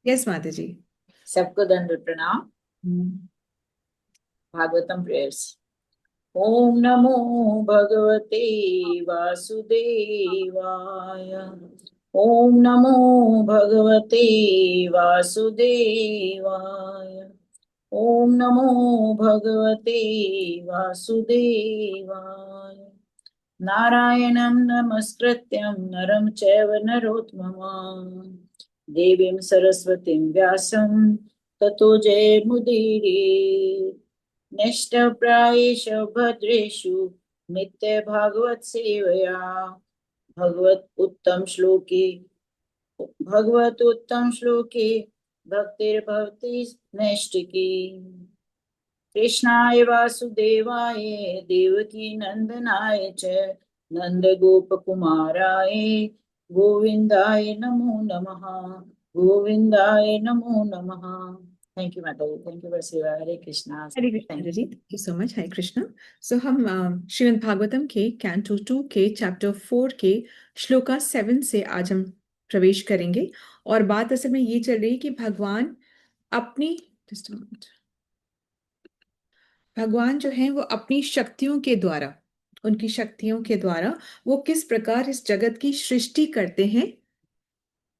Yes माता जी। सबको दंड प्रणाम। हम्म। भागवतम प्रेयर्स। ओम नमो भगवते वासुदेवाय। ओम नमो भगवते वासुदेवाय। ओम नमो भगवते वासुदेवाय। नारायणं नमस्कृत्यं नरं चैव नरोत्तमं देवीं सरस्वतीं व्यासं ततो जयमुदीरये। नष्टप्रायेषु भद्रेषु नित्यभागवत सेवया भगवत उत्तम श्लोके भगवत उत्तम श्लोके भक्तिर्भवति नैष्टिकी। कृष्णाय वासुदेवाय देवकी नंदनाय च नंदगोपकुमाराय गोविंदाय नमो नमः। गोविंदाय नमो नमः। थैंक यू माता जी, थैंक यू फॉर सेवा। हरे कृष्णा। हरे कृष्ण थैंक माता जी, thank you so much. Hare Krishna. सो हम श्रीमद् भागवतम के कैंटो 2 के चैप्टर 4 के श्लोका 7 से आज हम प्रवेश करेंगे। और बात असल में ये चल रही है कि अपनी just a moment। भगवान जो है वो अपनी शक्तियों के द्वारा, उनकी शक्तियों के द्वारा वो किस प्रकार इस जगत की सृष्टि करते हैं,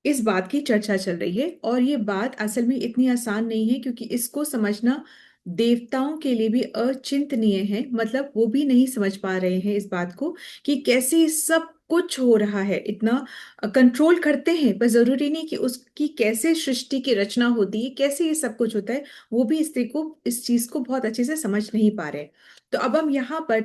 इस बात की चर्चा चल रही है। और ये बात असल में इतनी आसान नहीं है, क्योंकि इसको समझना देवताओं के लिए भी अचिंतनीय है। मतलब वो भी नहीं समझ पा रहे हैं इस बात को कि कैसे ये सब कुछ हो रहा है। इतना कंट्रोल करते हैं, पर जरूरी नहीं कि उसकी कैसे सृष्टि की रचना होती है, कैसे ये सब कुछ होता है। वो भी इस चीज को बहुत अच्छे से समझ नहीं पा रहे। तो अब हम यहाँ पर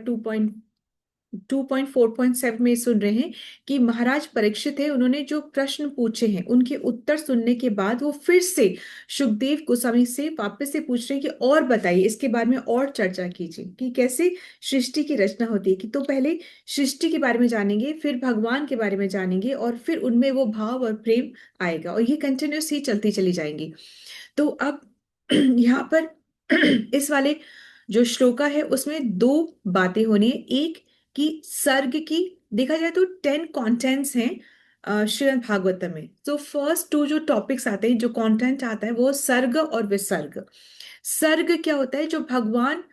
2.4.7 में सुन रहे हैं कि महाराज परीक्षित है, उन्होंने जो प्रश्न पूछे हैं उनके उत्तर सुनने के बाद वो फिर से सुखदेव गोस्वामी से वापस से पूछ रहे हैं कि और बताइए, इसके बारे में और चर्चा कीजिए कि कैसे सृष्टि की रचना होती है। कि तो पहले सृष्टि के बारे में जानेंगे, फिर भगवान के बारे में जानेंगे, और फिर उनमें वो भाव और प्रेम आएगा, और ये कंटिन्यूस ही चलती चली जाएंगी। तो अब यहाँ पर इस वाले जो श्लोका है उसमें दो बातें होनी है। एक कि सर्ग की, देखा जाए तो 10 कंटेंट्स हैं श्रीमद् भागवतम में। तो फर्स्ट टू जो टॉपिक्स आते हैं, जो कंटेंट आता है, वो सर्ग और विसर्ग। सर्ग क्या होता है? जो भगवान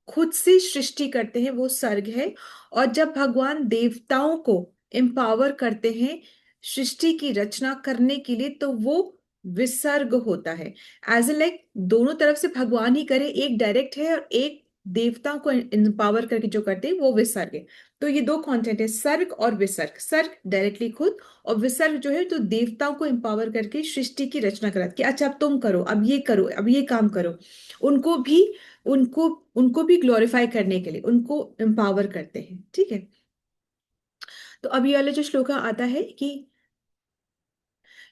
खुद से सृष्टि करते हैं वो सर्ग है। और जब भगवान देवताओं को एम्पावर करते हैं सृष्टि की रचना करने के लिए, तो वो विसर्ग होता है। एज ए लाइक दोनों तरफ से भगवान ही करे, एक डायरेक्ट है और एक देवताओं को एम्पावर करके जो करते हैं वो विसर्ग है। तो ये दो कंटेंट है, सर्ग और विसर्ग। सर्ग डायरेक्टली खुद, और विसर्ग जो है तो देवताओं को एम्पावर करके सृष्टि की रचना करा कि अच्छा अब तुम करो, अब ये करो, अब ये काम करो। उनको भी उनको उनको भी ग्लोरीफाई करने के लिए उनको एम्पावर करते हैं। ठीक है। तो अब ये वाला जो श्लोक आता है कि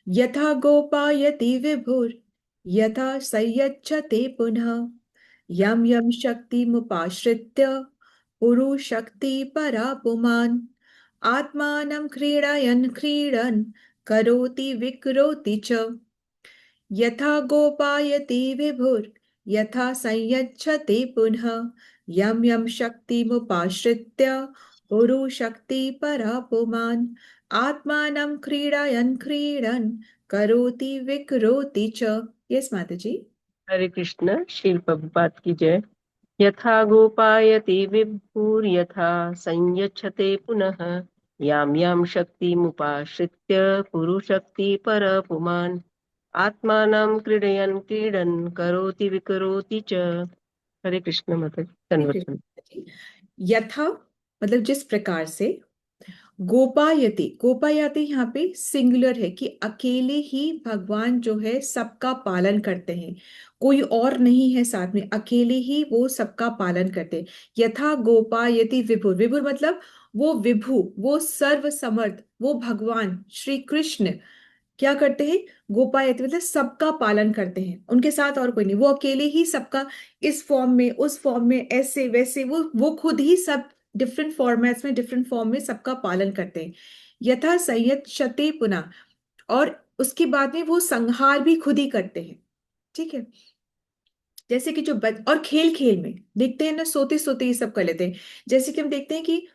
यथा गोपायति विभुर यथा संयच्छते पुनः यम यम शक्तिमुपाश्रित्य पुरु शक्ति परा पुमान् आत्मानं क्रीडयन् क्रीडन् करोति विकरोति च। यथा गोपायति विभुर यथा संयच्छते पुनः यम यम शक्तिमुपाश्रित्य पुरु शक्ति परा पुमान् आत्मानं क्रीडयन् क्रीडन् करोति विकरोति च। यस माता जी। हरे कृष्ण। श्रील प्रभुपाद की जय। यथा गोपायति विभुर्यथा संयच्छते पुनः यां यां शक्तिमुपाश्रित्य पुरुशक्ति परपुमान् आत्मानं क्रीडयन् क्रीडन् करोति विकरोति च। हरे कृष्ण माता जी, हरे धन्यवाद। कृष्ण जी। यथा मतलब जिस प्रकार से, गोपायति, गोपायति यहाँ पे सिंगुलर है कि अकेले ही भगवान जो है सबका पालन करते हैं। कोई और नहीं है साथ में, अकेले ही वो सबका पालन करते हैं। यथा गोपायति विभुर, विभुर मतलब वो विभु, वो सर्व समर्थ, वो भगवान श्री कृष्ण क्या करते हैं? गोपायति मतलब सबका पालन करते हैं, उनके साथ और कोई नहीं। वो अकेले ही सबका, इस फॉर्म में उस फॉर्म में ऐसे वैसे, वो खुद ही सब डिफरेंट फॉर्मेट्स में डिफरेंट फॉर्म में सबका पालन करते हैं। यथा संयत शते पुनः, और उसके बाद में वो संहार भी खुद ही करते हैं। ठीक है। जैसे कि और खेल खेल में देखते हैं ना, सोते सोते ये सब कर लेते हैं। जैसे कि हम देखते हैं कि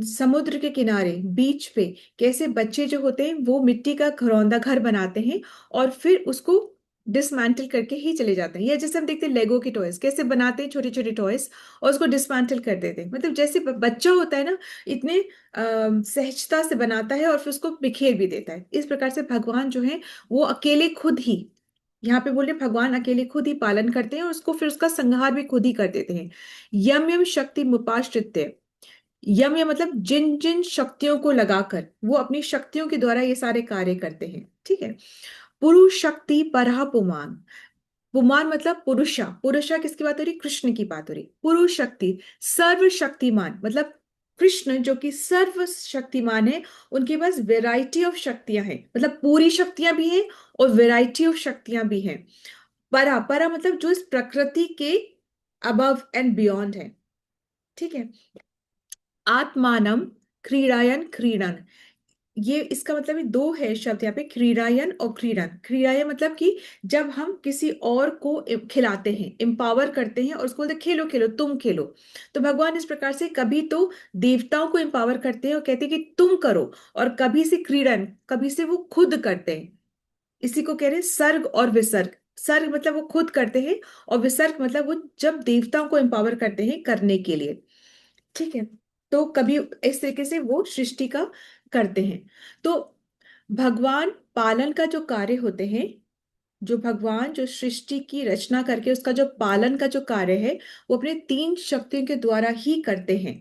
समुद्र के किनारे बीच पे कैसे बच्चे जो होते हैं वो मिट्टी का घरौंदा घर बनाते हैं, और फिर उसको डिसमेंटल करके ही चले जाते हैं। या जैसे हम देखते हैं लेगो के टॉयज कैसे बनाते हैं, छोटे छोटे टॉयज, और उसको डिसमेंटल कर देते हैं। मतलब जैसे बच्चा होता है ना, इतने सहजता से बनाता है और फिर उसको बिखेर भी देता है। इस प्रकार से भगवान जो है वो अकेले खुद ही, यहाँ पे बोले भगवान अकेले खुद ही पालन करते हैं और उसको फिर उसका संहार भी खुद ही कर देते हैं। यम यम शक्ति मुपाश्रित्य, यम या मतलब जिन जिन शक्तियों को लगाकर वो अपनी शक्तियों के द्वारा ये सारे कार्य करते हैं। ठीक है। पुरुष शक्ति परहा पुमान, पुमान मतलब पुरुषा, पुरुषा किसकी बात हो रही, कृष्ण की बात हो रही। पुरुष शक्ति सर्वशक्तिमान, मतलब कृष्ण जो कि सर्व शक्तिमान है, उनके पास वेराइटी ऑफ शक्तियां हैं, मतलब पूरी शक्तियां भी हैं और वेराइटी ऑफ शक्तियां भी हैं। परा, परा मतलब जो इस प्रकृति के अबव एंड बियॉन्ड है। ठीक है। आत्मानम क्रीड़ायन क्रीडन, ये इसका मतलब ये दो है शब्द यहाँ पे, क्रीड़ायन और क्रीडन। क्रीड़ायन मतलब कि जब हम किसी और को खिलाते हैं, एम्पावर करते हैं और उसको बोलते हैं, खेलो खेलो तुम खेलो। तो भगवान इस प्रकार से कभी तो देवताओं को एम्पावर करते हैं और कहते हैं कि तुम करो, और कभी से क्रीडन, कभी से वो खुद करते हैं। इसी को कह रहे हैं सर्ग और विसर्ग। सर्ग मतलब वो खुद करते हैं, और विसर्ग मतलब वो जब देवताओं को एम्पावर करते हैं करने के लिए। ठीक है। तो कभी इस तरीके से वो सृष्टि का करते हैं। तो भगवान पालन का जो कार्य होते हैं, जो भगवान जो सृष्टि की रचना करके उसका जो पालन का जो कार्य है, वो अपने तीन शक्तियों के द्वारा ही करते हैं।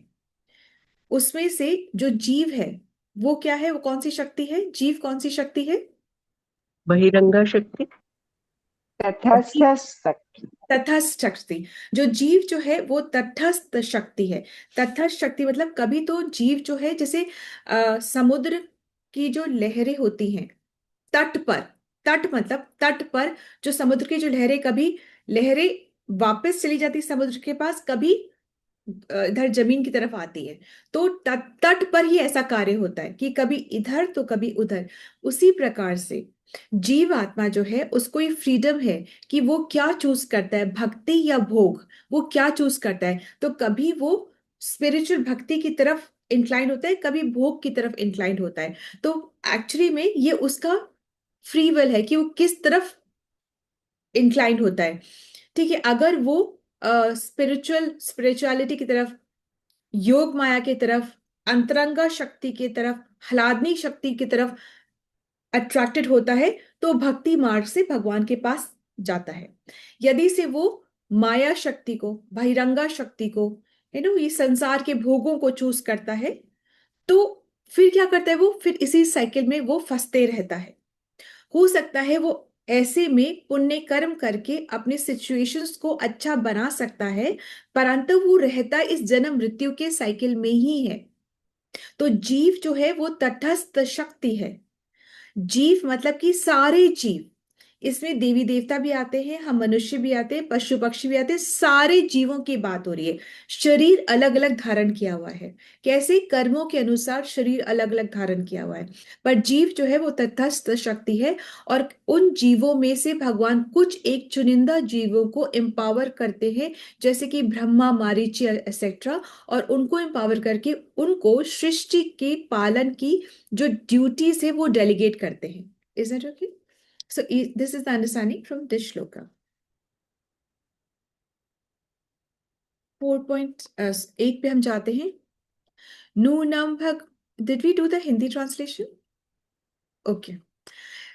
उसमें से जो जीव है वो क्या है, वो कौन सी शक्ति है, जीव कौन सी शक्ति है। बहिरंगा शक्ति। तटस्थ शक्ति। तटस्थ शक्ति, जो जीव जो है वो तटस्थ शक्ति है। तटस्थ शक्ति मतलब कभी तो जीव जो है जैसे समुद्र की जो लहरें होती हैं तट पर, तट मतलब तट पर जो समुद्र की जो लहरें, कभी लहरें वापस चली जाती समुद्र के पास, कभी इधर जमीन की तरफ आती है। तो तट तट पर ही ऐसा कार्य होता है कि कभी इधर तो कभी उधर। उसी प्रकार से जीव आत्मा जो है उसको ये फ्रीडम है कि वो क्या चूज करता है, भक्ति या भोग, वो क्या चूज करता है। तो कभी वो स्पिरिचुअल भक्ति की तरफ इंक्लाइन होता है, कभी भोग की तरफ इंक्लाइन होता है। तो एक्चुअली में ये उसका फ्री विल है कि वो किस तरफ इंक्लाइन होता है। ठीक है। अगर वो स्पिरिचुअलिटी की तरफ, योग माया की तरफ, अंतरंगा शक्ति की तरफ, ह्लादनी शक्ति की तरफ अट्रैक्टेड होता है, तो भक्ति मार्ग से भगवान के पास जाता है। यदि से वो माया शक्ति को, बहिरंगा शक्ति को, ये संसार के भोगों को चूज करता है, तो फिर क्या करता है, वो फिर इसी साइकिल में वो फंसते रहता है। हो सकता है वो ऐसे में पुण्य कर्म करके अपने सिचुएशंस को अच्छा बना सकता है, परंतु वो रहता इस जन्म मृत्यु के साइकिल में ही है। तो जीव जो है वो तटस्थ शक्ति है। जीव मतलब कि सारे जीव, इसमें देवी देवता भी आते हैं, हम मनुष्य भी आते हैं, पशु पक्षी भी आते हैं, सारे जीवों की बात हो रही है। शरीर अलग अलग धारण किया हुआ है, कैसे कर्मों के अनुसार शरीर अलग अलग धारण किया हुआ है, पर जीव जो है वो तटस्थ शक्ति है। और उन जीवों में से भगवान कुछ एक चुनिंदा जीवों को एम्पावर करते हैं, जैसे कि ब्रह्मा, मारीची एक्सेट्रा, और उनको एम्पावर करके उनको सृष्टि के पालन की जो ड्यूटीज है वो डेलीगेट करते हैं। Is that okay? So this is the understanding from this shloka. 4.8 पे हम जाते हैं। नूनम भग, did we do the Hindi translation? Okay.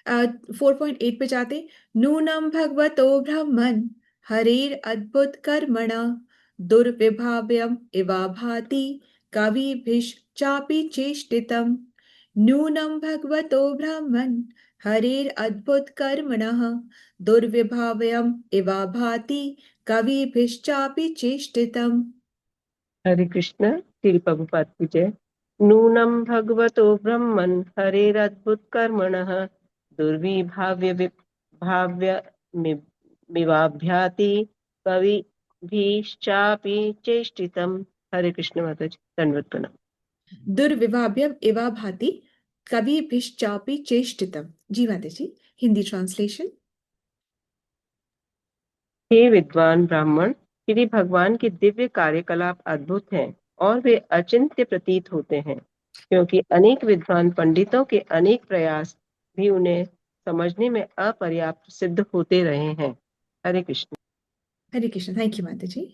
4.8 पे जाते हैं। नूनम भगवतो ब्रह्मन् हरेर अद्भुत कर्मणा दुर्विभाव्यम इवा भाति कविभिश्चापि चेष्टितम्। नूनम भगवतो ब्रह्मन् हरेर अद्भुत कर्मणः दुर्विभाव्यम इवा भाति कविभिश्चापि चेष्टितम्। हरे कृष्ण। श्री प्रभुपाद की जय। नूनम भगवतो ब्रह्मन् हरेरद्भुत कर्मणः दुर्विभाव्य भाव्य मिवाभ्याति कविभिश्चापि चेष्टितम्। हरे कृष्ण माता जी, दंडवत प्रणाम। दुर्विभाव्यम इवा भाति कविभिश्चापि चेष्टितम्। जी माता जी, हिंदी ट्रांसलेशन। हे विद्वान ब्राह्मण, श्री भगवान के दिव्य कार्यकलाप अद्भुत हैं और वे अचिंत्य प्रतीत होते हैं, क्योंकि अनेक विद्वान पंडितों के अनेक प्रयास भी उन्हें समझने में अपर्याप्त सिद्ध होते रहे हैं। हरे कृष्ण। हरे कृष्ण। थैंक यू माता जी।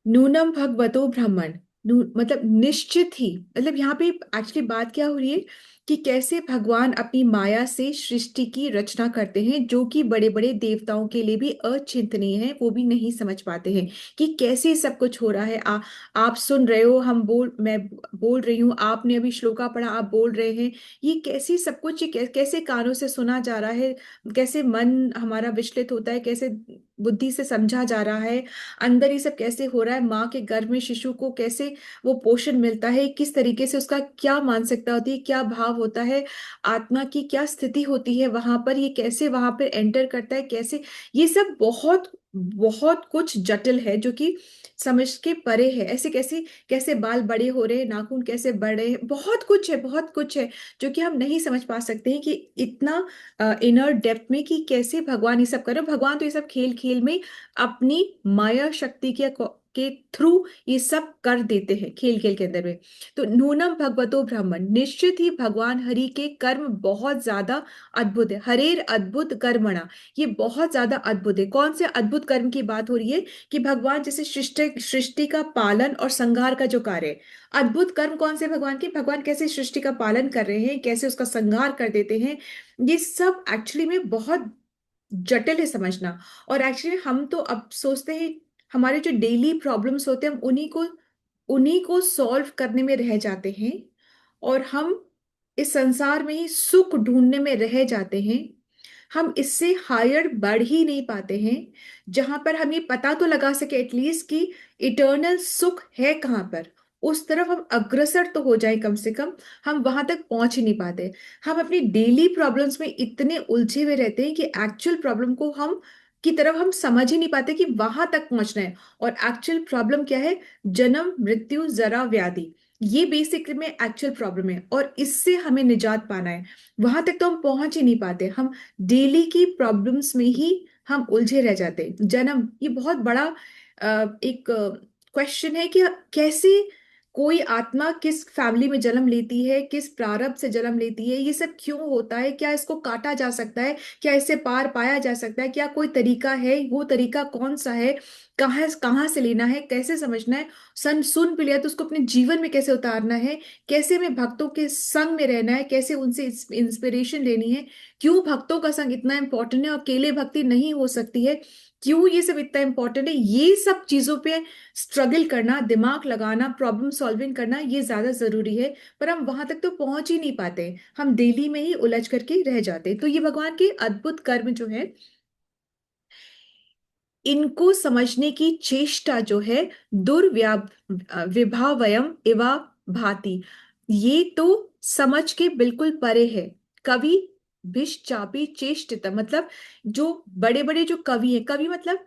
नूनम भगवतो ब्राह्मण, मतलब निश्चित ही, मतलब यहाँ पे एक्चुअली बात क्या हो रही है कि कैसे भगवान अपनी माया से सृष्टि की रचना करते हैं, जो कि बड़े बड़े देवताओं के लिए भी अचिंतनीय है, वो भी नहीं समझ पाते हैं कि कैसे सब कुछ हो रहा है। आप सुन रहे हो, मैं बोल रही हूँ, आपने अभी श्लोका पढ़ा, आप बोल रहे हैं, ये कैसे सब कुछ, ये कैसे कानों से सुना जा रहा है, कैसे मन हमारा विचलित होता है, कैसे बुद्धि से समझा जा रहा है, अंदर ये सब कैसे हो रहा है, माँ के गर्भ में शिशु को कैसे वो पोषण मिलता है, किस तरीके से उसका क्या मानसिकता होती है, क्या भाव होता है, आत्मा की क्या स्थिति होती है वहां पर, ये कैसे वहां पर एंटर करता है, कैसे, ये सब बहुत बहुत कुछ जटिल है, जो कि समझ के परे है। ऐसे कैसे, कैसे बाल बड़े हो रहे हैं, नाखून कैसे बढ़ रहे हैं, बहुत कुछ है, बहुत कुछ है, जो कि हम नहीं समझ पा सकते हैं कि इतना इनर डेप्थ में, कि कैसे भगवान ये सब कर रहे हैं। भगवान तो ये सब खेल खेल में अपनी माया शक्ति के थ्रू ये सब कर देते हैं, खेल खेल के अंदर में। तो नूनम भगवतो ब्राह्मण, निश्चित ही भगवान हरि के कर्म बहुत ज्यादा अद्भुत है। हरेर अद्भुत कर्मणा, ये बहुत ज्यादा अद्भुत है। कौन से अद्भुत कर्म की बात हो रही है? कि भगवान जैसे सृष्टि सृष्टि का पालन और संहार का जो कार्य है, अद्भुत कर्म कौन से भगवान के, भगवान कैसे सृष्टि का पालन कर रहे हैं, कैसे उसका संहार कर देते हैं, ये सब एक्चुअली में बहुत जटिल है समझना। और एक्चुअली हम तो अब सोचते हैं, हमारे जो डेली प्रॉब्लम्स होते हैं, हम उन्हीं को सॉल्व करने में रह जाते हैं, और हम इस संसार में ही सुख ढूंढने में रह जाते हैं। हम इससे हायर बढ़ ही नहीं पाते हैं, जहां पर हम ये पता तो लगा सके एटलीस्ट कि इटर्नल सुख है कहाँ पर, उस तरफ हम अग्रसर तो हो जाए कम से कम। हम वहां तक पहुंच ही नहीं पाते। हम अपनी डेली प्रॉब्लम्स में इतने उलझे हुए रहते हैं कि एक्चुअल प्रॉब्लम को हम की तरफ हम समझ ही नहीं पाते कि वहां तक पहुंचना है। और एक्चुअल प्रॉब्लम क्या है? जन्म, मृत्यु, जरा, व्याधि, ये बेसिक में एक्चुअल प्रॉब्लम है, और इससे हमें निजात पाना है। वहां तक तो हम पहुंच ही नहीं पाते। हम डेली की प्रॉब्लम्स में ही हम उलझे रह जाते हैं। जन्म, ये बहुत बड़ा एक क्वेश्चन है कि कैसे कोई आत्मा किस फैमिली में जन्म लेती है, किस प्रारब्ध से जन्म लेती है, ये सब क्यों होता है, क्या इसको काटा जा सकता है, क्या इससे पार पाया जा सकता है, क्या कोई तरीका है, वो तरीका कौन सा है, कहाँ कहाँ से लेना है, कैसे समझना है, सुन भी लिया तो उसको अपने जीवन में कैसे उतारना है, कैसे में भक्तों के संग में रहना है, कैसे उनसे इंस्पिरेशन लेनी है, क्यों भक्तों का संग इतना इंपॉर्टेंट है, और अकेले भक्ति नहीं हो सकती है, क्यों ये सब इतना इंपॉर्टेंट है, ये सब चीजों पे स्ट्रगल करना, दिमाग लगाना, प्रॉब्लम सॉल्विंग करना, ये ज्यादा जरूरी है। पर हम वहां तक तो पहुंच ही नहीं पाते, हम डेली में ही उलझ करके रह जाते। तो ये भगवान के अद्भुत कर्म जो है, इनको समझने की चेष्टा जो है, दुर्व्या विभावयम इवा भाति, ये तो समझ के बिल्कुल परे है। कवि भिषचापी चेष्टित, मतलब जो बड़े बड़े जो कवि हैं, कवि मतलब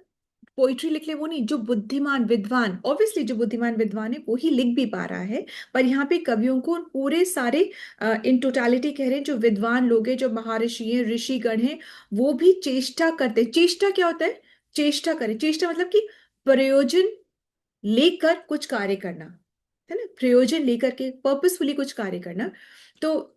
पोइट्री लिख ले वो नहीं, जो बुद्धिमान विद्वान, ऑब्वियसली जो बुद्धिमान विद्वान है वो ही लिख भी पा रहा है। पर यहाँ पे कवियों को पूरे सारे इन टोटालिटी कह रहे हैं, जो विद्वान लोग हैं, जो महर्षि हैं, ऋषिगण हैं, वो भी चेष्टा करते। चेष्टा क्या होता है? चेष्टा करें, चेष्टा मतलब कि प्रयोजन लेकर कुछ कार्य करना, है ना, प्रयोजन लेकर के पर्पसफुली कुछ कार्य करना। तो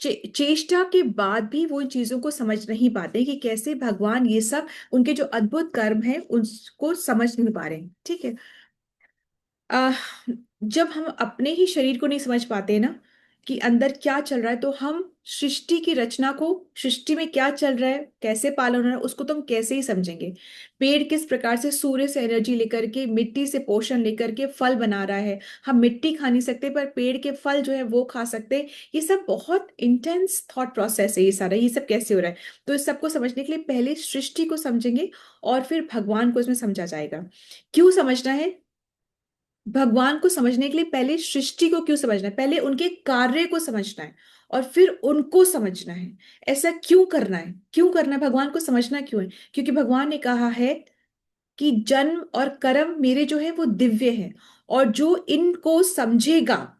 चेष्टा के बाद भी वो इन चीजों को समझ नहीं पाते कि कैसे भगवान ये सब, उनके जो अद्भुत कर्म है उनको समझ नहीं पा रहे हैं। ठीक है। आह, जब हम अपने ही शरीर को नहीं समझ पाते ना, कि अंदर क्या चल रहा है, तो हम सृष्टि की रचना को, सृष्टि में क्या चल रहा है, कैसे पालन हो रहा है, उसको तो हम कैसे ही समझेंगे। पेड़ किस प्रकार से सूर्य से एनर्जी लेकर के, मिट्टी से पोषण लेकर के फल बना रहा है। हम मिट्टी खा नहीं सकते, पर पेड़ के फल जो है वो खा सकते हैं। ये सब बहुत इंटेंस थॉट प्रोसेस है, ये सारा, ये सब कैसे हो रहा है। तो इस सबको समझने के लिए पहले सृष्टि को समझेंगे, और फिर भगवान को इसमें समझा जाएगा। क्यों समझना है भगवान को? समझने के लिए पहले सृष्टि को क्यों समझना है, पहले उनके कार्य को समझना है, और फिर उनको समझना है। ऐसा क्यों करना है, क्यों करना है, भगवान को समझना क्यों है? क्योंकि भगवान ने कहा है कि जन्म और कर्म मेरे जो है वो दिव्य है, और जो इनको समझेगा,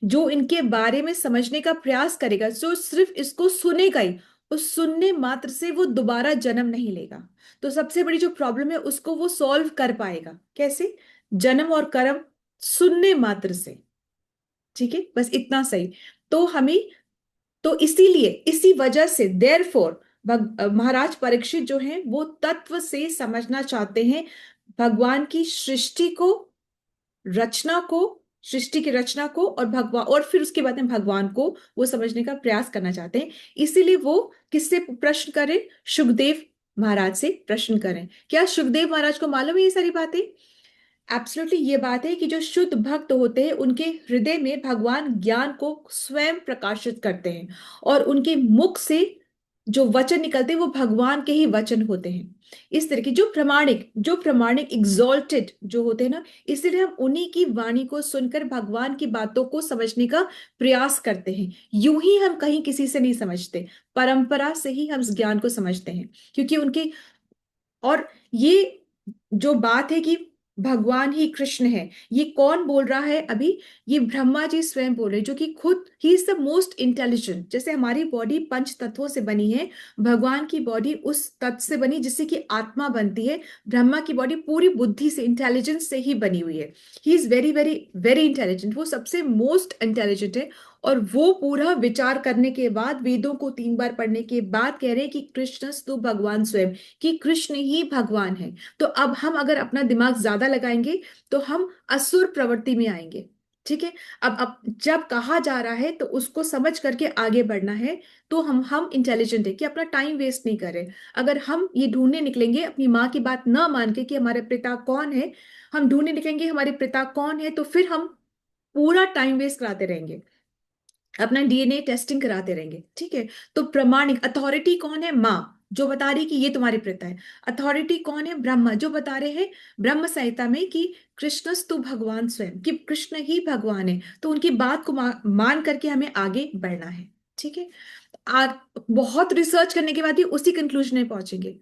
जो इनके बारे में समझने का प्रयास करेगा, जो सिर्फ इसको सुनेगा ही, उस सुनने मात्र से वो दोबारा जन्म नहीं लेगा। तो सबसे बड़ी जो प्रॉब्लम है उसको वो सॉल्व कर पाएगा कैसे? जन्म और कर्म सुनने मात्र से। ठीक है, बस इतना सही। तो हमें तो इसीलिए इसी वजह से देयरफॉर महाराज परीक्षित जो हैं वो तत्व से समझना चाहते हैं भगवान की सृष्टि को, रचना को, सृष्टि की रचना को, और भगवान, और फिर उसके बाद में भगवान को वो समझने का प्रयास करना चाहते हैं। इसीलिए वो किससे प्रश्न करें? सुखदेव महाराज से प्रश्न करें। क्या सुखदेव महाराज को मालूम है ये सारी बातें? एब्सोल्युटली ये बात है कि जो शुद्ध भक्त होते हैं उनके हृदय में भगवान ज्ञान को स्वयं प्रकाशित करते हैं, और उनके मुख से जो वचन निकलते हैं वो भगवान के ही वचन होते हैं। इस तरह की जो प्रमाणिक एग्जॉल्टेड जो होते हैं ना, इसीलिए हम उन्हीं की वाणी को सुनकर भगवान की बातों को समझने का प्रयास करते हैं। यूं ही हम कहीं किसी से नहीं समझते, परंपरा से ही हम इस ज्ञान को समझते हैं, क्योंकि उनके, और ये जो बात है कि भगवान ही कृष्ण है, ये कौन बोल रहा है अभी? ये ब्रह्मा जी स्वयं बोल रहे हैं, जो कि खुद he is the most intelligent. जैसे हमारी बॉडी पंच तत्वों से बनी है, भगवान की बॉडी उस तत्व से बनी जिससे कि आत्मा बनती है। ब्रह्मा की बॉडी पूरी बुद्धि से, इंटेलिजेंस से ही बनी हुई है। He is very very very intelligent, वो सबसे मोस्ट इंटेलिजेंट है। और वो पूरा विचार करने के बाद, वेदों को 3 बार पढ़ने के बाद कह रहे हैं कि कृष्णस्तु भगवान स्वयं, कि कृष्ण ही भगवान है। तो अब हम अगर अपना दिमाग ज्यादा लगाएंगे तो हम असुर प्रवृत्ति में आएंगे। ठीक है। अब जब कहा जा रहा है तो उसको समझ करके आगे बढ़ना है। तो हम इंटेलिजेंट है कि अपना टाइम वेस्ट नहीं करें। अगर हम ये ढूंढने निकलेंगे अपनी माँ की बात ना मान के कि हमारे पिता कौन है, हम ढूंढने निकलेंगे हमारे पिता कौन है, तो फिर हम पूरा टाइम वेस्ट कराते रहेंगे, अपना डीएनए टेस्टिंग कराते रहेंगे। ठीक है। तो प्रमाणिक अथॉरिटी कौन है? माँ, जो बता रही कि ये तुम्हारे पिता है। अथॉरिटी कौन है? ब्रह्मा, जो बता रहे हैं ब्रह्म संहिता में कि कृष्णस्तु भगवान स्वयं, कि कृष्ण ही भगवान है। तो उनकी बात को मान करके हमें आगे बढ़ना है। ठीक है। आ, बहुत रिसर्च करने के बाद ही उसी कंक्लूजन में पहुंचेंगे।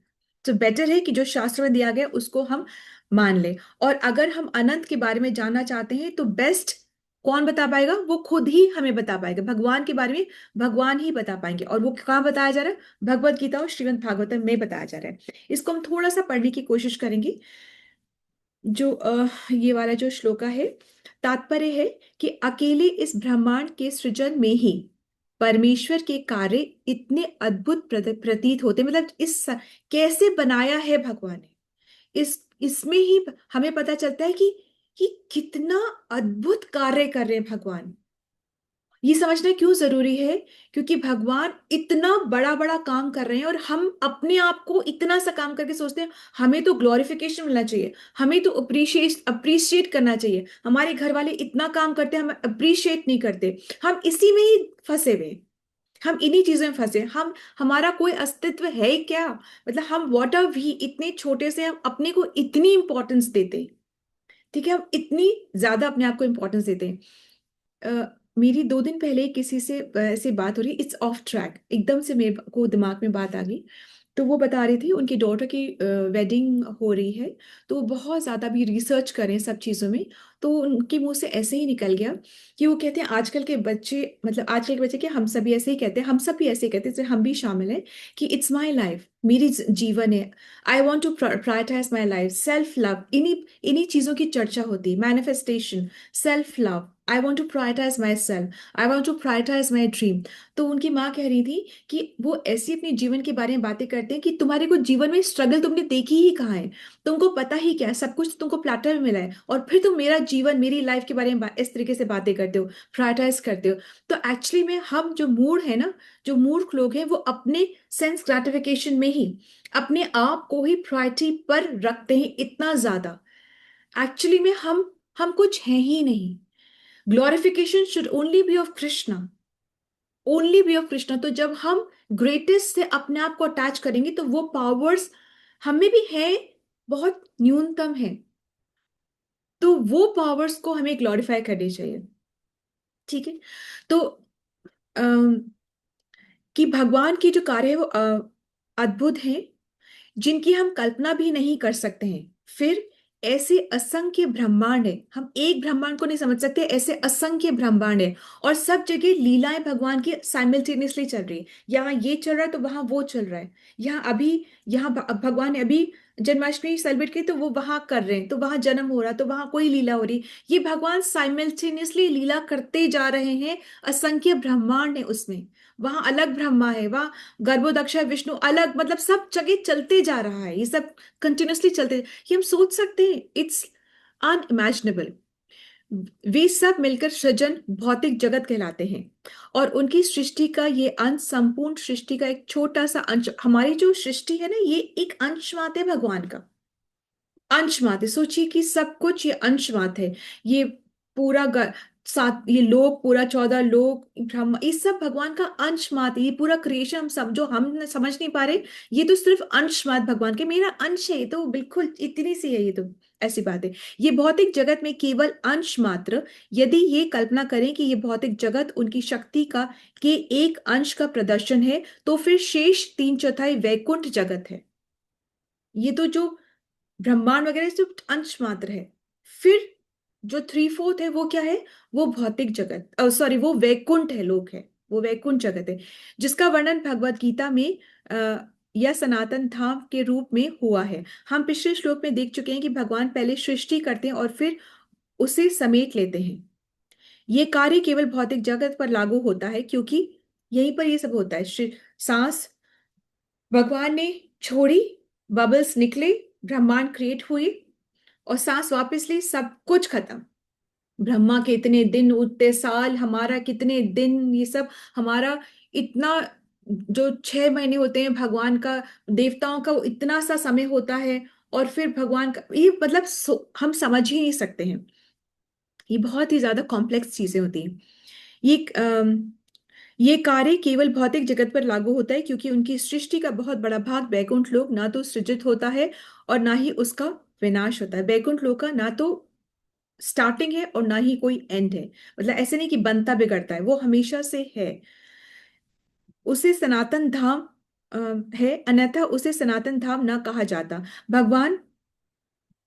तो बेटर है कि जो शास्त्र में दिया गया उसको हम मान लें। और अगर हम अनंत के बारे में जानना चाहते हैं तो बेस्ट कौन बता पाएगा? वो खुद ही हमें बता पाएगा। भगवान के बारे में भगवान ही बता पाएंगे। और वो कहाँ बताया जा रहा है? भगवत गीता और श्रीमद् भागवतम में बताया जा रहा है। इसको हम थोड़ा सा पढ़ने की कोशिश करेंगे। जो ये वाला जो श्लोका है, तात्पर्य है कि अकेले इस ब्रह्मांड के सृजन में ही परमेश्वर के कार्य इतने अद्भुत प्रतीत होते, मतलब कैसे बनाया है भगवान ने, इसमें ही हमें पता चलता है कि कितना अद्भुत कार्य कर रहे हैं भगवान। ये समझना क्यों जरूरी है? क्योंकि भगवान इतना बड़ा बड़ा काम कर रहे हैं और हम अपने आप को इतना सा काम करके सोचते हैं हमें तो ग्लोरिफिकेशन मिलना चाहिए, हमें तो अप्रिशिएट करना चाहिए। हमारे घर वाले इतना काम करते हैं, हम अप्रिशिएट नहीं करते। हम इसी में ही फंसे हुए, हम इन्हीं चीजों में फंसे। हमारा कोई अस्तित्व है क्या? मतलब हम व्हाट आर वी, इतने छोटे से हम अपने को इतनी इंपॉर्टेंस देते हैं। ठीक है, हम इतनी ज्यादा अपने आप को इंपॉर्टेंस देते हैं। मेरी 2 दिन पहले किसी से ऐसे बात हो रही, इट्स ऑफ ट्रैक, एकदम से मेरे को दिमाग में बात आ गई। तो वो बता रही थी उनकी डॉटर की वेडिंग हो रही है, तो वो बहुत ज़्यादा भी रिसर्च करें सब चीज़ों में। तो उनके मुंह से ऐसे ही निकल गया कि वो कहते हैं आजकल के बच्चे, मतलब आजकल के बच्चे क्या, हम सभी ऐसे ही कहते हैं, हम सब भी ऐसे ही कहते हैं, जैसे हम भी शामिल हैं, कि इट्स माई लाइफ, मेरी जीवन है, I want to prioritise my life, self love, इन्हीं इन्हीं चीज़ों की चर्चा होती, manifestation, self love, I want to prioritise myself, I want to prioritise my dream. तो उनकी माँ कह रही थी कि वो ऐसी अपने जीवन के बारे में बातें करते हैं कि तुम्हारे को जीवन में स्ट्रगल तुमने देखी ही कहाँ है, तुमको पता ही क्या है, सब कुछ तुमको प्लेटर में मिला है, और फिर तुम मेरा जीवन, मेरी लाइफ के बारे में इस तरीके से बातें करते हो, प्रायोरिटाइज करते हो। तो एक्चुअली में हम जो मूड है ना, जो मूर्ख लोग हैं, वो अपने सेंस ग्रेटिफिकेशन में ही अपने आप को ही प्रायोरिटी पर रखते हैं इतना ज्यादा। एक्चुअली में हम कुछ हैं ही नहीं। Glorification should only be of Krishna, only be of Krishna. तो जब हम ग्रेटेस्ट से अपने आप को अटैच करेंगे तो वो पावर्स हमें भी है, बहुत न्यूनतम है, तो वो पावर्स को हमें ग्लोरीफाई करनी चाहिए। ठीक है। तो अम, कि भगवान की जो कार्य है वो अद्भुत है, जिनकी हम कल्पना भी नहीं कर सकते हैं। फिर ऐसे असंख्य ब्रह्मांड है, हम एक ब्रह्मांड को नहीं समझ सकते, ऐसे असंख्य ब्रह्मांड है, और सब जगह लीलाएं भगवान की साइमल्टेनियसली चल रही है। यहाँ ये चल रहा है तो वहां वो चल रहा है। यहाँ अभी, यहाँ भगवान ने अभी जन्माष्टमी सेलिब्रेट की तो वो वहां कर रहे हैं, तो वहां जन्म हो रहा है, तो वहां कोई लीला हो रही। ये भगवान साइमल्टेनियसली लीला करते जा रहे हैं, असंख्य ब्रह्मांड है उसमें। वहां अलग ब्रह्मा है, वहां गर्भोदक्ष है, विष्णु अलग, मतलब सब जगह चलते जा रहा है, ये सब कंटिन्यूअसली चलते, ये हम सोच सकते हैं? It's unimaginable. वे सब मिलकर सृजन भौतिक जगत कहलाते हैं, और उनकी सृष्टि का ये अंश संपूर्ण सृष्टि का एक छोटा सा अंश। हमारी जो सृष्टि है ना, ये एक अंश मात्र है भगवान का, अंश मात्र। सोचिए कि सब कुछ ये अंश मात्र है। ये पूरा सात, ये लोक, पूरा 14 लोक, ब्रह्म, ये सब भगवान का अंश मात्र। ये पूरा क्रिएशन हम समझो, हम समझ नहीं पा रहे, ये तो सिर्फ अंश मात्र भगवान के, मेरा अंश है, ये तो बिल्कुल इतनी सी है, ये तो ऐसी बात है। ये भौतिक जगत में केवल अंश मात्र। यदि ये कल्पना करें कि ये भौतिक जगत उनकी शक्ति का के एक अंश का प्रदर्शन है, तो फिर शेष 3/4 वैकुंठ जगत है। ये तो जो ब्रह्मांड वगैरह सिर्फ अंश मात्र है। फिर जो 3/4 है वो क्या है? वो भौतिक जगत, सॉरी, वो वैकुंठ है, लोक है, वो वैकुंठ जगत है, जिसका वर्णन भगवत गीता में या सनातन धाम के रूप में हुआ है। हम पिछले श्लोक में देख चुके हैं कि भगवान पहले सृष्टि करते हैं और फिर उसे समेट लेते हैं। ये कार्य केवल भौतिक जगत पर लागू होता है, क्योंकि यहीं पर ये सब होता है। सांस भगवान ने छोड़ी, बबल्स निकले, ब्रह्मांड क्रिएट हुई, और सांस वापस ली, सब कुछ खत्म। ब्रह्मा के इतने दिन, उतने साल, हमारा कितने दिन, ये सब हमारा इतना, जो 6 महीने होते हैं भगवान का, देवताओं का वो इतना सा समय होता है, और फिर भगवान का ये मतलब हम समझ ही नहीं सकते हैं। ये बहुत ही ज्यादा कॉम्प्लेक्स चीजें होती हैं। ये कार्य केवल भौतिक जगत पर लागू होता है, क्योंकि उनकी सृष्टि का बहुत बड़ा भाग वैकुंठ लोक ना तो सृजित होता है और ना ही उसका विनाश होता है। वैकुंठ लोक का ना तो स्टार्टिंग है और ना ही कोई एंड है, मतलब ऐसे नहीं कि बनता बिगड़ता है, वो हमेशा से है। उसे सनातन धाम है, अन्यथा उसे सनातन धाम ना कहा जाता। भगवान,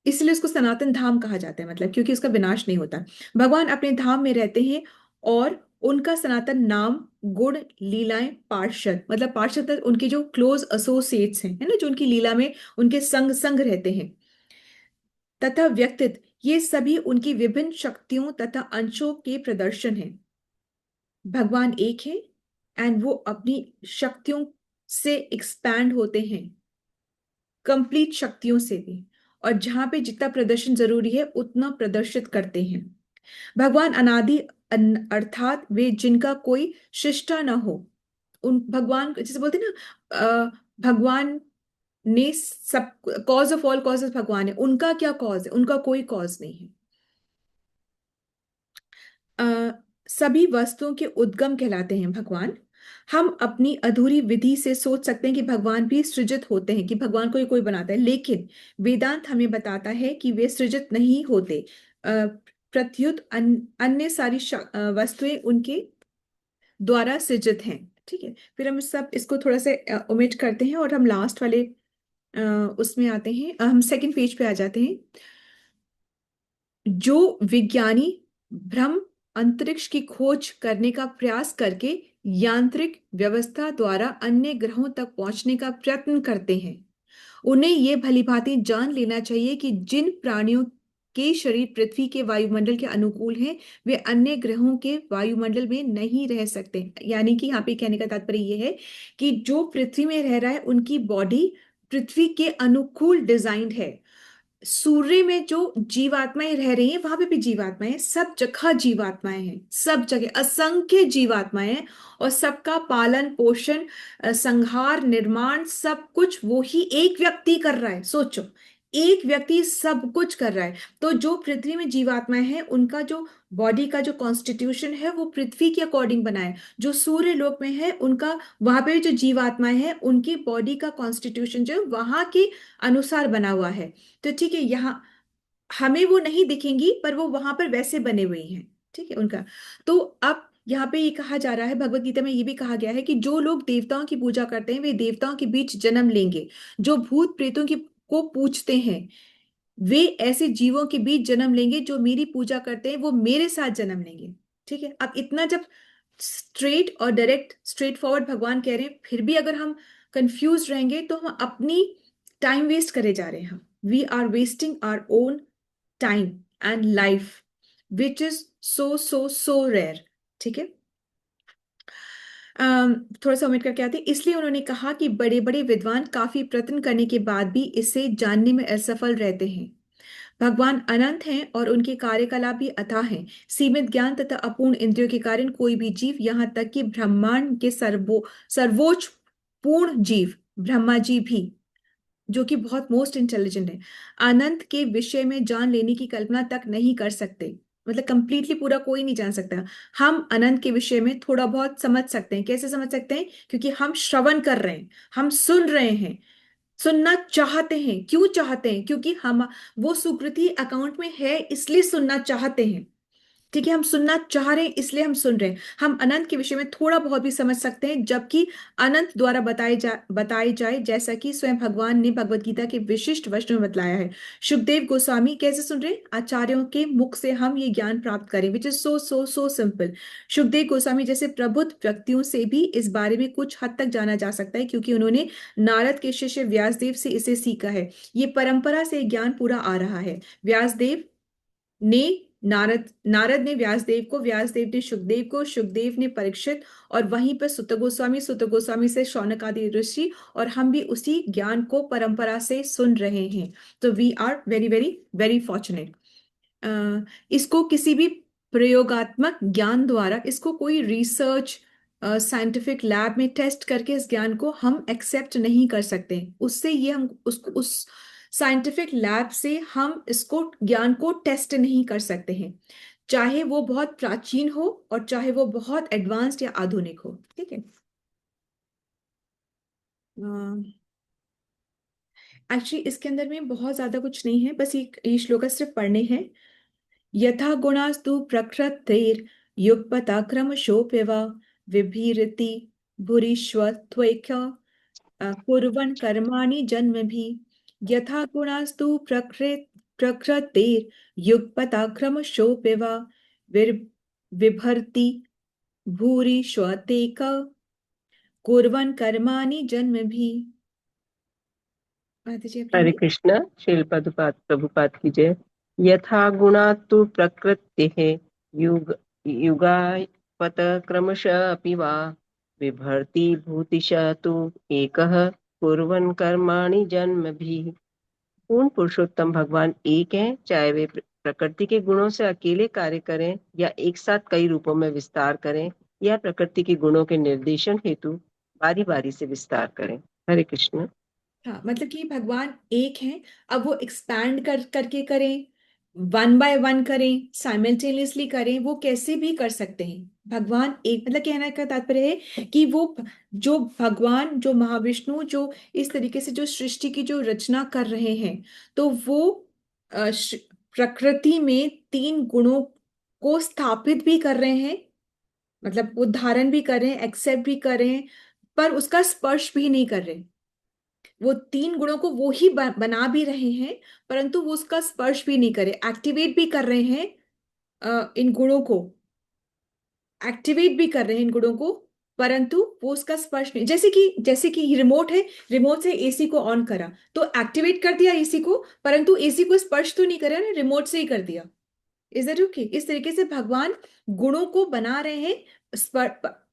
इसलिए उसको सनातन धाम कहा जाता है, मतलब क्योंकि उसका विनाश नहीं होता। भगवान अपने धाम में रहते हैं, और उनका सनातन नाम, गुण, लीलाएं, पार्षद, मतलब पार्षद उनके जो क्लोज एसोसिएट्स हैं, है ना, जो उनकी लीला में उनके संग संग रहते हैं, तथा व्यक्तित्व, ये सभी उनकी विभिन्न शक्तियों तथा अंशों के प्रदर्शन हैं। भगवान एक है, एंड वो अपनी शक्तियों से एक्सपैंड होते हैं, कंप्लीट शक्तियों से भी, और जहां पे जितना प्रदर्शन जरूरी है उतना प्रदर्शित करते हैं। भगवान अनादि, अर्थात वे जिनका कोई शिष्टा न हो। उन भगवान जैसे बोलते हैं ना, भगवान ने सब, कॉज ऑफ ऑल कॉजेस भगवान है, उनका क्या कॉज है? उनका कोई कॉज नहीं है। अ, सभी वस्तुओं के उद्गम कहलाते हैं भगवान। हम अपनी अधूरी विधि से सोच सकते हैं कि भगवान भी सृजित होते हैं, कि भगवान को ही कोई बनाता है, लेकिन वेदांत हमें बताता है कि वे सृजित नहीं होते। प्रत्युत अन्य सारी वस्तुएं उनके द्वारा सृजित हैं। ठीक है, फिर हम सब इसको थोड़ा सा ओमिट करते हैं, और हम लास्ट वाले उसमें आते हैं, हम सेकंड पेज पे आ जाते हैं। जो विज्ञानी भ्रम अंतरिक्ष की खोज करने का प्रयास करके यांत्रिक व्यवस्था द्वारा अन्य ग्रहों तक पहुंचने का प्रयत्न करते हैं, उन्हें यह भलीभांति जान लेना चाहिए कि जिन प्राणियों के शरीर पृथ्वी के वायुमंडल के अनुकूल हैं, वे अन्य ग्रहों के वायुमंडल में नहीं रह सकते। यानी कि यहाँ पे कहने का तात्पर्य यह है कि जो पृथ्वी में रह रहा है, उनकी बॉडी पृथ्वी के अनुकूल डिजाइंड है। सूर्य में जो जीवात्माएं रह रही हैं, वहां पे भी जीवात्माएं हैं, सब जगह जीवात्माएं हैं, सब जगह असंख्य जीवात्माएं हैं, और सबका पालन पोषण, संहार, निर्माण, सब कुछ वो ही एक व्यक्ति कर रहा है। सोचो, एक व्यक्ति सब कुछ कर रहा है। तो जो पृथ्वी में जीवात्माएं हैं, उनका जो बॉडी का जो कॉन्स्टिट्यूशन है, वो पृथ्वी के अकॉर्डिंग बना है। जो सूर्य लोक में है, उनका, वहां पे जो जीवात्माएं हैं, उनकी बॉडी का कॉन्स्टिट्यूशन जो है, वहां के अनुसार बना हुआ है। तो ठीक है, यहाँ हमें वो नहीं दिखेंगी, पर वो वहां पर वैसे बने हुए हैं। ठीक है उनका। तो अब यहाँ पे ये कहा जा रहा है, भगवत गीता में ये भी कहा गया है कि जो लोग देवताओं की पूजा करते हैं, वे देवताओं के बीच जन्म लेंगे। जो भूत प्रेतों की को पूजते हैं, वे ऐसे जीवों के बीच जन्म लेंगे। जो मेरी पूजा करते हैं, वो मेरे साथ जन्म लेंगे। ठीक है, अब इतना जब स्ट्रेट और डायरेक्ट, स्ट्रेट फॉरवर्ड भगवान कह रहे हैं, फिर भी अगर हम कंफ्यूज रहेंगे, तो हम अपनी टाइम वेस्ट करे जा रहे हैं। हम we are wasting our own time and life, which is so so so rare. ठीक है, थोड़ा सा उम्मीद करके आते हैं। इसलिए उन्होंने कहा कि बड़े बड़े विद्वान काफी प्रयत्न करने के बाद भी इसे जानने में असफल रहते हैं। भगवान अनंत हैं और उनके कार्यकलाप भी अथाह हैं। सीमित ज्ञान तथा अपूर्ण इंद्रियों के कारण कोई भी जीव, यहाँ तक कि ब्रह्मांड के सर्वोच्च पूर्ण जीव ब्रह्मा जी भी, जो कि बहुत मोस्ट इंटेलिजेंट है, अनंत के विषय में जान लेने की कल्पना तक नहीं कर सकते। मतलब कंप्लीटली पूरा कोई नहीं जान सकता। हम अनंत के विषय में थोड़ा बहुत समझ सकते हैं। कैसे समझ सकते हैं? क्योंकि हम श्रवण कर रहे हैं, हम सुन रहे हैं, सुनना चाहते हैं। क्यों चाहते हैं? क्योंकि हम, वो सुकृति अकाउंट में है इसलिए सुनना चाहते हैं। ठीक है, हम सुनना चाह रहे हैं इसलिए हम सुन रहे हैं। हम अनंत के विषय में थोड़ा बहुत भी समझ सकते हैं, जबकि अनंत द्वारा बताए जाए, जैसा कि स्वयं भगवान ने भगवत गीता के विशिष्ट वचनों में बतलाया है। सुखदेव गोस्वामी कैसे सुन रहे हैं? आचार्यों के मुख से हम ये ज्ञान प्राप्त करें, विच is so so so simple. Sukhdev Goswami जैसे प्रबुद्ध व्यक्तियों से भी इस बारे में कुछ हद तक जाना जा सकता है, क्योंकि उन्होंने नारद के शिष्य व्यासदेव से इसे सीखा है। ये परंपरा से ज्ञान पूरा आ रहा है। व्यासदेव ने नारद ने व्यासदेव को, व्यासदेव ने सुखदेव को, सुखदेव ने परीक्षित, और वहीं पर सुत गोस्वामी से शौनक आदि ऋषि, और हम भी उसी ज्ञान को परंपरा से सुन रहे हैं। तो we are very very very fortunate. इसको किसी भी प्रयोगात्मक ज्ञान द्वारा, इसको कोई रिसर्च साइंटिफिक लैब में टेस्ट करके इस ज्ञान को हम एक्सेप्ट नहीं कर सकते। उससे ये हम उसको उस साइंटिफिक लैब से हम इसको ज्ञान को टेस्ट नहीं कर सकते हैं, चाहे वो बहुत प्राचीन हो और चाहे वो बहुत एडवांस्ड या आधुनिक हो। ठीक है। एक्चुअली इसके अंदर में बहुत ज्यादा कुछ नहीं है, बस ये श्लोक सिर्फ पढ़ने हैं। यथा गुणास्तु प्रकृतेर युगपता क्रमशोऽप्यवा विभीरति भूरिष्वत्वैक कुर्वन् कर्माणि जन्मभिः। यथा गुणास्तु प्रकृतेर युगपता क्रमशोऽप्यवा विभर्ति भूरिष्वतेक कुर्वन् कर्माणि जन्मभिः। आदित्य जी आप हरे पढ़ेंगे? कृष्ण। श्रील प्रभुपाद प्रभुपाद की जय। यथा गुणास्तु प्रकृतेः युग युगापत क्रमशः अपि वा बिभर्ति भूतिशः तु एकः कुर्वन् कर्माणि जन्मभिः। पूर्ण पुरुषोत्तम भगवान एक हैं, चाहे वे प्रकृति के गुणों से अकेले कार्य करें या एक साथ कई रूपों में विस्तार करें, या प्रकृति के गुणों के निर्देशन हेतु बारी बारी से विस्तार करें। हरे कृष्ण। हाँ, मतलब कि भगवान एक हैं। अब वो एक्सपैंड करके करें, वन बाय वन करें, साइमल्टेनियसली करें, वो कैसे भी कर सकते हैं। भगवान एक, मतलब कहने का तात्पर्य है कि वो, जो भगवान, जो महाविष्णु, जो इस तरीके से जो सृष्टि की जो रचना कर रहे हैं, तो वो प्रकृति में तीन गुणों को स्थापित भी कर रहे हैं, मतलब वो धारण भी कर रहे हैं, एक्सेप्ट भी कर रहे हैं, पर उसका स्पर्श भी नहीं कर रहे। वो तीन गुणों को वो ही बना भी रहे हैं, परंतु वो उसका स्पर्श भी नहीं करे, एक्टिवेट भी कर रहे हैं। इन गुणों को एक्टिवेट भी कर रहे हैं, इन गुणों को, परंतु वो उसका स्पर्श नहीं। जैसे कि रिमोट है, रिमोट से एसी को ऑन करा तो एक्टिवेट कर दिया एसी को, परंतु एसी को स्पर्श तो नहीं करा ना, रिमोट से ही कर दिया। Is that okay? इस तरीके से भगवान गुणों को बना रहे हैं,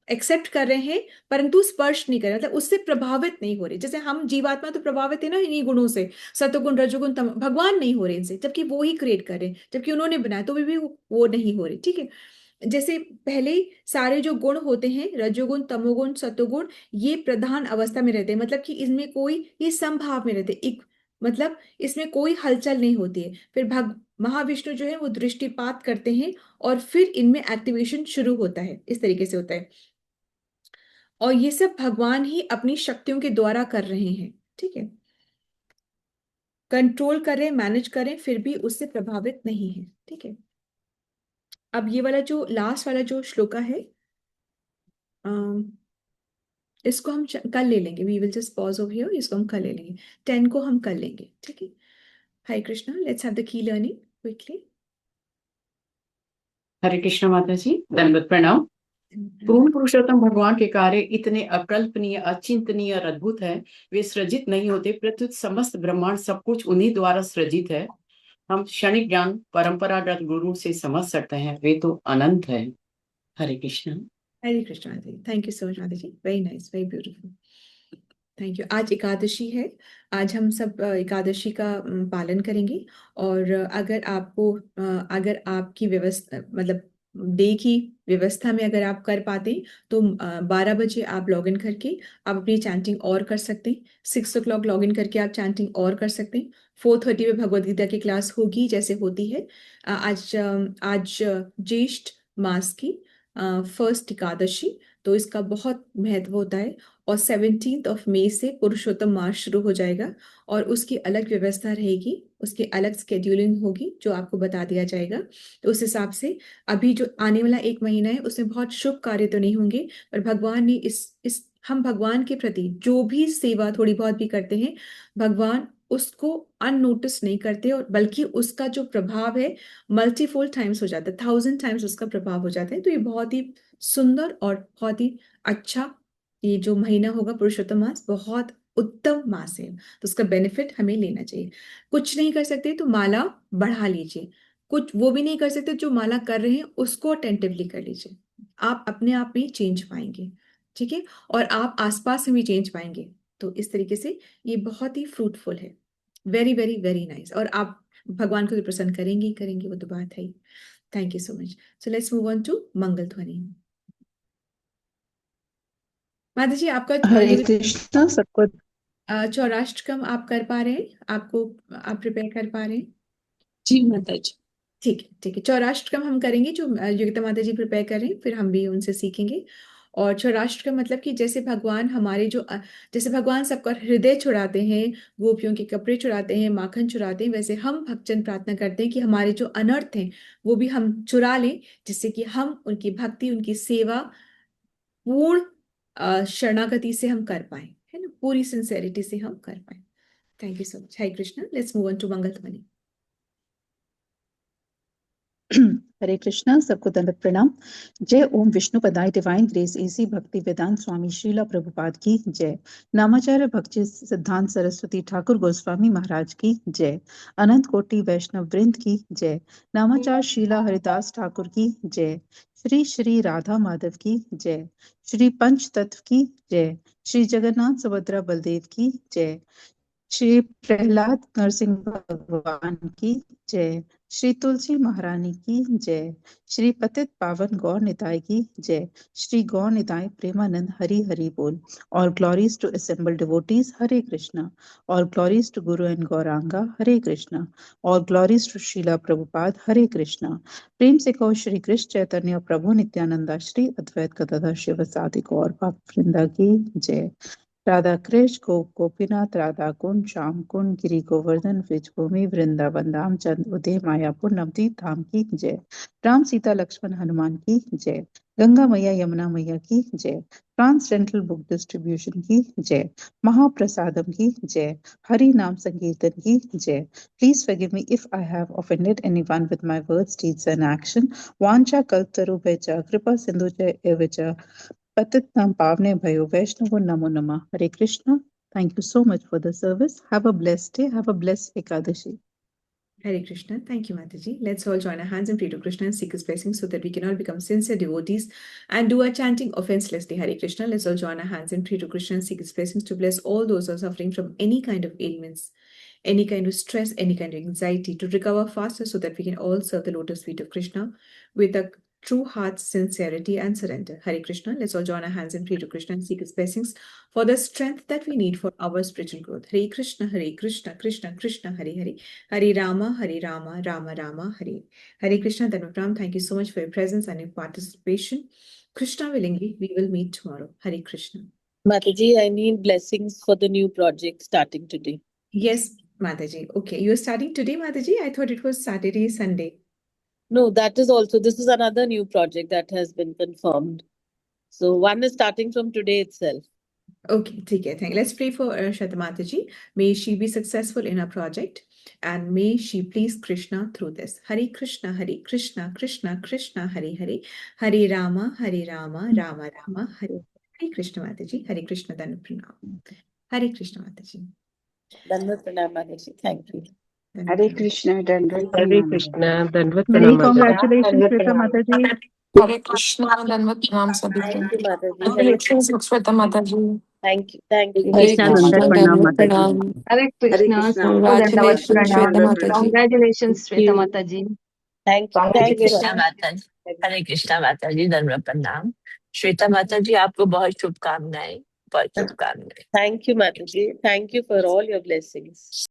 एक्सेप्ट कर रहे हैं, परंतु स्पर्श नहीं कर रहे, मतलब उससे प्रभावित नहीं हो रहे। जैसे हम जीवात्मा तो प्रभावित है ना इन्हीं गुणों से, सतोगुण रजोगुण तम, भगवान नहीं हो रहे इनसे, जबकि वो ही क्रिएट कर रहे हैं, जबकि उन्होंने बनाया तो भी वो नहीं हो रहे। ठीक है। जैसे पहले सारे जो गुण होते हैं, रजोगुण तमोगुण सतोगुण, ये प्रधान अवस्था में रहते हैं, मतलब कि इनमें कोई, ये समभाव में रहते हैं, एक, मतलब इसमें कोई हलचल नहीं होती है। फिर महाविष्णु जो है वो दृष्टिपात करते हैं और फिर इनमें एक्टिवेशन शुरू होता है, इस तरीके से होता है। और ये सब भगवान ही अपनी शक्तियों के द्वारा कर रहे हैं। ठीक है, कंट्रोल करें, मैनेज करें, फिर भी उससे प्रभावित नहीं है। ठीक है। अब ये वाला जो लास्ट वाला जो श्लोका है, इसको हम कल ले लेंगे। We will just pause over here, इसको हम कल ले लेंगे। 10 को हम कल लेंगे। ठीक है। Hare Krishna, let's have the key learning quickly. Hare Krishna माता जी, दंडवत प्रणाम। पूर्ण पुरुषोत्तम भगवान के कार्य इतने अकल्पनीय, अचिंतनीय और अद्भुत है। वे सृजित नहीं होते, प्रत्युत समस्त ब्रह्मांड सब कुछ उन्हीं द्वारा सृजित है। हम क्षणिक ज्ञान परंपरागत गुरु से समझ सकते हैं, वे तो अनंत है। हरे कृष्ण। हरे कृष्ण माता जी, थैंक यू सो मच माता जी, very nice, very beautiful, thank you. आज एकादशी है, आज हम सब एकादशी का पालन करेंगे। और अगर आपकी व्यवस्था मतलब डे की व्यवस्था में अगर आप कर पाते तो 12 बजे आप लॉग इन करके आप अपनी चैंटिंग और कर सकते हैं। 6 o'clock लॉग इन करके आप चैंटिंग और कर सकते हैं। 4:30 में भगवद गीता की क्लास होगी जैसे होती है। आज ज्येष्ठ मास की फर्स्ट एकादशी, तो इसका बहुत महत्व होता है। और 17 मई से पुरुषोत्तम मास शुरू हो जाएगा और उसकी अलग व्यवस्था रहेगी, उसकी अलग स्केड्यूलिंग होगी जो आपको बता दिया जाएगा। तो उस हिसाब से अभी जो आने वाला 1 महीना है उसमें बहुत शुभ कार्य तो नहीं होंगे, पर भगवान ने इस हम भगवान के प्रति जो भी सेवा थोड़ी बहुत भी करते हैं, भगवान उसको अननोटिस नहीं करते, और बल्कि उसका जो प्रभाव है मल्टीफोल्ड टाइम्स हो जाता है, 1000 times उसका प्रभाव हो जाता है। तो ये बहुत ही सुंदर और बहुत ही अच्छा ये जो महीना होगा पुरुषोत्तम मास बहुत उत्तम मास है, तो उसका बेनिफिट हमें लेना चाहिए। कुछ नहीं कर सकते तो माला बढ़ा लीजिए, कुछ वो भी नहीं कर सकते जो माला कर रहे हैं उसको अटेंटिवली कर लीजिए, आप अपने आप में चेंज पाएंगे। ठीक है, और आप आसपास में भी चेंज पाएंगे। तो इस तरीके से ये बहुत ही फ्रूटफुल है, वेरी वेरी वेरी नाइस। और आप भगवान को तो प्रसन्न करेंगे ही करेंगे, वो तो बात है ही। Thank you so much. So let's move on to Mangal Dhwani. माता जी आपका हरे जो कृष्णा सबको। चौराष्ट्रकम आप कर पा रहे हैं, आप प्रिपेयर कर पा रहे हैं? जी माता जी। ठीक है ठीक है, चौराष्ट्रकम हम करेंगे जो योगिता माता जी प्रिपेयर कर रही हैं, फिर हम भी उनसे सीखेंगे। और चौराष्ट्र का मतलब कि जैसे भगवान हमारे जैसे भगवान सबका हृदय चुराते हैं, गोपियों के कपड़े चुराते हैं, माखन चुराते हैं, वैसे हम भक्तजन प्रार्थना करते हैं कि हमारे जो अनर्थ हैं वो भी हम चुरा लें, जिससे कि हम उनकी भक्ति उनकी सेवा पूर्ण शरणागति से हम कर पाए, है ना, पूरी सिंसेरिटी से हम कर पाए। Thank you so much. Hare Krishna, let's move on to Mangal Dhwani. Hare Krishna सबको दंडवत प्रणाम। जय ओम विष्णु पदाय divine grace A C Bhaktivedanta स्वामी श्रीला प्रभुपाद की जय। नामाचार्य भक्ति सिद्धांत सरस्वती ठाकुर गोस्वामी महाराज की जय। अनंत कोटि वैष्णव वृंद की जय। नामाचार्य श्रीला हरिदास ठाकुर की जय। श्री श्री राधा माधव की जय। श्री पंच तत्व की जय। श्री जगन्नाथ सुभद्रा बलदेव की जय। श्री प्रहलाद नरसिंह भगवान की जय। श्री तुलसी महारानी की जय। श्री पतित पावन गौर निताय की जय। श्री गौर निताय प्रेमानंद हरि हरि बोल। All glories to assembled devotees, Hare Krishna. All glories to Guru and Gauranga, Hare Krishna. All glories to Srila Prabhupada, Hare Krishna. प्रेम से कहो श्री कृष्ण चैतन्य प्रभु नित्यानंदा श्री अद्वैत गदाधर शिवसादि गौर भक्त वृंदा की जय। राधा कृष्ण गोपीनाथ राधा कुंड श्याम कुंड गिरी गोवर्धन ब्रिज भूमि वृंदावन धाम चंद उदय मायापुर नवदीप धाम की जय। राम सीता लक्ष्मण हनुमान की जय। गंगा मैया यमुना मैया की जय। ट्रांसडेंटल बुक डिस्ट्रीब्यूशन की जय। महाप्रसादम की जय। हरि नाम संकीर्तन की जय। Please forgive me if I have offended anyone with my words, deeds and action. वांछा कल्पतरुभ्यश्च कृपा सिंधुभ्य एव च पतितं पावने भयो वैष्णवो नमो नमः। Hare Krishna. Thank you so much for the service. Have a blessed day. Have a blessed Ekadashi. Hare Krishna. Thank you, Mataji. Let's all join our hands and pray to Krishna and seek his blessings so that we can all become sincere devotees and do our chanting offenselessly. Hare Krishna. Let's all join our hands and pray to Krishna and seek his blessings to bless all those who are suffering from any kind of ailments, any kind of stress, any kind of anxiety, to recover faster so that we can all serve the lotus feet of Krishna with a true heart, sincerity, and surrender. Hare Krishna. Let's all join our hands and pray to Krishna and seek his blessings for the strength that we need for our spiritual growth. Hare Krishna, Krishna Krishna, Hare Hare, Hare Rama, Rama Rama, Hare. Hare Krishna, Dhanapram. Thank you so much for your presence and your participation. Krishna willingly, we will meet tomorrow. Hare Krishna. Mataji, I need blessings for the new project starting today. Yes, Mataji. Okay, you're starting today, Mataji? I thought it was Saturday, Sunday. No, that is also, this is another new project that has been confirmed. So one is starting from today itself. Okay, take care. Let's pray for Shata Mataji. May she be successful in her project and may she please Krishna through this. Hare Krishna, Krishna Krishna, Hare Hare, Hare Rama, Rama Rama, Hare. Hare Krishna Mataji, Hare Krishna Danu Pranam. Hare Krishna Mataji. Dhanvat Pranam Mataji. Thank you. Hare Krishna, Dandvat Hare Pranam. Krishna, Dandvat Many Pranam, Mataji. congratulations, Shweta Mataji. हरे कृष्णा, धन्यवाद प्रणाम सभी को। Thank you, Mataji. Hare Congratulations, Shweta माता जी। Thank you. Thank you. हरे कृष्णा कृष्णा, नंदन प्रणाम धन्यवाद माता जी। प्रणाम। हरे कृष्णा सबको दंडवत Congratulations, प्रणाम। श्वेता माता जी। कॉन्ग्रेचुलेशन श्वेता माता जी। Thank you. Hare Thank you. Krishna माता जी, हरे कृष्णा माता जी, धन्यवाद प्रणाम। श्वेता माता जी, आपको बहुत शुभकामनाएं, बहुत शुभकामनाएं। Thank you, Mataji. Thank you for all your blessings.